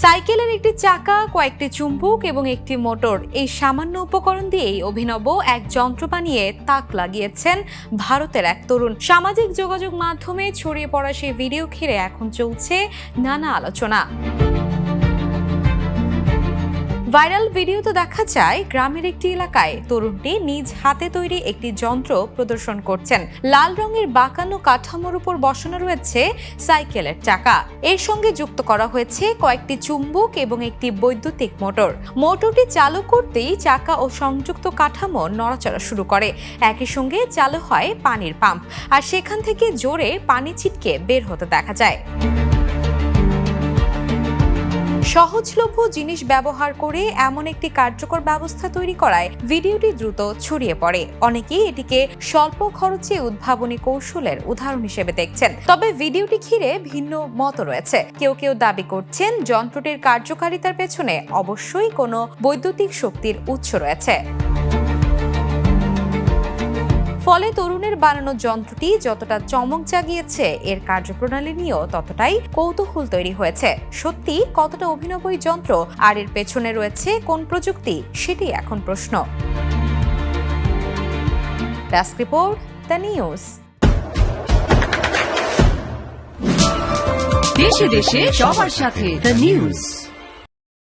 সাইকেলের একটি চাকা, কয়েকটি চুম্বক এবং একটি মোটর, এই সামান্য উপকরণ দিয়েই অভিনব এক যন্ত্র বানিয়ে তাক লাগিয়েছেন ভারতের এক তরুণ। সামাজিক যোগাযোগ মাধ্যমে ছড়িয়ে পড়া সেই ভিডিও ঘিরে এখন চলছে নানা আলোচনা। ভাইরাল ভিডিওতে দেখা যায় গ্রামের একটি এলাকায় তরুণটি নিজ হাতে তৈরি একটি যন্ত্র প্রদর্শন করছেন। লাল রঙের বাঁকানো কাঠামোর উপর বসানো রয়েছে সাইকেলের চাকা। এর সঙ্গে যুক্ত করা হয়েছে কয়েকটি চুম্বক এবং একটি বৈদ্যুতিক মোটর। মোটরটি চালু করতেই চাকা ও সংযুক্ত কাঠামো নড়াচড়া শুরু করে। একই সঙ্গে চালু হয় পানির পাম্প, আর সেখান থেকে জোরে পানি ছিটকে বের হতে দেখা যায়। সহজলভ্য জিনিস ব্যবহার করে এমন একটি কার্যকর ব্যবস্থা তৈরি করায় ভিডিওটি দ্রুত ছড়িয়ে পড়ে। অনেকেই এটিকে স্বল্প খরচে উদ্ভাবনী কৌশলের উদাহরণ হিসেবে দেখছেন। তবে ভিডিওটি ঘিরে ভিন্ন মত রয়েছে। কেউ কেউ দাবি করছেন যন্ত্রটির কার্যকারিতার পেছনে অবশ্যই কোনো বৈদ্যুতিক শক্তির উৎস রয়েছে। ফলে তরুণের বানানো যন্ত্রটি যতটা চমক জাগিয়েছে, এর কার্যপ্রণালী নিয়েও ততটাই কৌতূহল তৈরি হয়েছে। সত্যি কতটা অভিনব এই যন্ত্র, আর এর পেছনে রয়েছে কোন প্রযুক্তি, সেটি এখন প্রশ্ন। Desk report, the news. দেশে দেশে সবার সাথে, দ্য নিউজ।